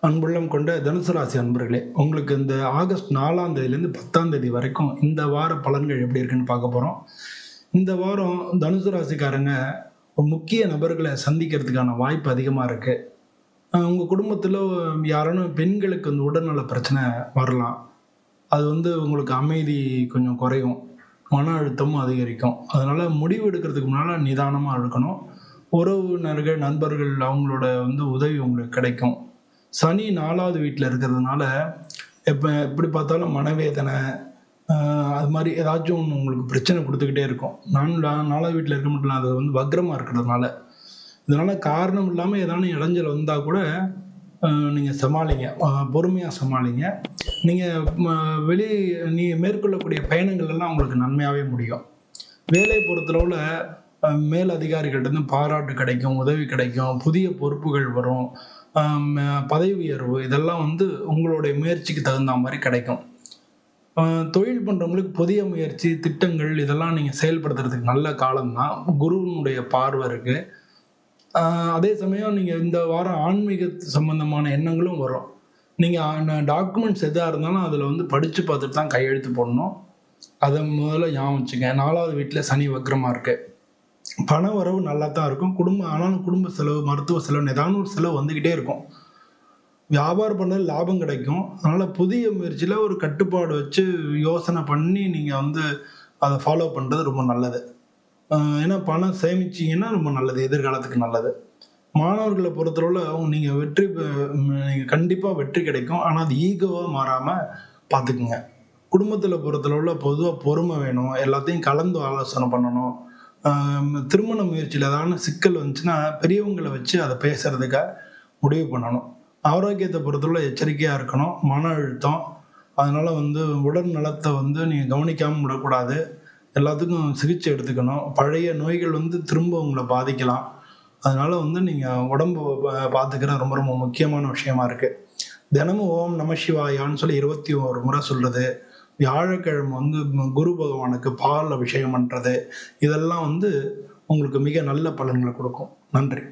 அன்புள்ளம் கொண்ட தனுசு ராசி அன்பர்களே, உங்களுக்கு இந்த ஆகஸ்ட் 4ஆம் தேதியிலேருந்து 10ஆம் தேதி வரைக்கும் இந்த வார பலன்கள் எப்படி இருக்குன்னு பார்க்க போறோம். இந்த வாரம் தனுசு ராசிக்காரங்க முக்கிய நபர்கள சந்திக்கிறதுக்கான வாய்ப்பு அதிகமா இருக்கு. உங்க குடும்பத்தில யாரானும் பெண்களுக்கு வந்து உடல்நல பிரச்சனை வரலாம். அது வந்து உங்களுக்கு அமைதி கொஞ்சம் குறையும். மன அழுத்தமும் அதிகரிக்கும். அதனால முடிவு எடுக்கிறதுக்கு முன்னால நிதானமா இருக்கணும். உறவினர்கள், நண்பர்கள் அவங்களோட வந்து உதவி உங்களுக்கு கிடைக்கும். சனி 4வது வீட்ல இருக்கிறதுனால, எப்ப எப்படி பார்த்தாலும் மனவேதனை, அது மாரி ஏதாச்சும் ஒண்ணு உங்களுக்கு பிரச்சனை குடுத்துக்கிட்டே இருக்கும். 4வது வீட்ல இருக்க மட்டும் இல்ல, அது வந்து வக்ரமா இருக்கிறதுனால. இதனால காரணம் இல்லாம ஏதானும் இடைஞ்சல் வந்தா கூட, அ நீங்க சமாளிங்க. பொறுமையா சமாளிங்க. நீங்க ம வெளி நீங்க மேற்கொள்ளக்கூடிய பயணங்கள் எல்லாம் உங்களுக்கு நன்மையாவே முடியும். வேலை பொறுத்தளவுல மேல் அதிகாரிகள்ட்டருந்து பாராட்டு கிடைக்கும், உதவி கிடைக்கும், புதிய பொறுப்புகள் வரும். பதவி உயர்வு இதெல்லாம் வந்து உங்களுடைய முயற்சிக்கு தகுந்தா மாரி கிடைக்கும். அ தொழில் பண்றவங்களுக்கு புதிய முயற்சி, திட்டங்கள் இதெல்லாம் நீங்க செயல்படுத்துறதுக்கு நல்ல காலம் தான். குருவினுடைய பார்வை இருக்கு. அ அதே சமயம் நீங்க இந்த வாரம் ஆன்மீக சம்பந்தமான எண்ணங்களும் வரும். நீங்க டாக்குமெண்ட்ஸ் எதா இருந்தாலும் அதுல வந்து படிச்சு பார்த்துட்டு தான் கையெழுத்து போடணும். அத முதல்ல ஞாபகம் வச்சுக்கங்க. 4வது வீட்ல சனி வக்ரமா இருக்கு. பண வரவு நல்லா தான் இருக்கும். ஆனாலும் குடும்ப செலவு, மருத்துவ செலவுன்னு ஏதாவது ஒரு செலவு வந்துகிட்டே இருக்கும். வியாபாரம் பண்ணதுல லாபம் கிடைக்கும். அதனால புதிய முயற்சியில ஒரு கட்டுப்பாடு வச்சு யோசனை பண்ணி நீங்க வந்து அத ஃபாலோ பண்றது ரொம்ப நல்லது. அ ஏன்னா பணம் சேமிச்சீங்கன்னா ரொம்ப நல்லது. எதிர்காலத்துக்கு நல்லது. மாணவர்கள பொறுத்தளவுல நீங்க நீங்க கண்டிப்பா வெற்றி கிடைக்கும். ஆனா அது ஈகோவா மாறாம பார்த்துக்குங்க. குடும்பத்தில பொறுத்தளவுல பொதுவா பொறுமை வேணும். எல்லாத்தையும் கலந்து ஆலோசனை பண்ணணும். அ திருமண முயற்சியில ஏதாவது சிக்கல் வந்துச்சுன்னா, பெரியவங்கள வச்சு அத பேசுறதுக்கா முடிவு பண்ணணும். ஆரோக்கியத்த பொறுத்தவரை எச்சரிக்கையா இருக்கணும். மன அழுத்தம், அதனால வந்து உடல் நலத்த வந்து நீங்க கவனிக்காம விடக்கூடாது. எல்லாத்துக்கும் சிகிச்சை எடுத்துக்கணும். பழைய நோய்கள் வந்து திரும்ப உங்கள பாதிக்கலாம். அதனால வந்து நீங்க உடம்பு பார்த்துக்கிறது ரொம்ப ரொம்ப முக்கியமான விஷயமா இருக்கு. தினமும் ஓம் நம சிவாயான்னு சொல்லி 21 முறை சொல்றது. வியாழக்கிழமை வந்து குரு பகவானுக்கு பால் அபிஷேகம் பண்றது. இதெல்லாம் வந்து உங்களுக்கு மிக நல்ல பலன்கள குடுக்கும். நன்றி.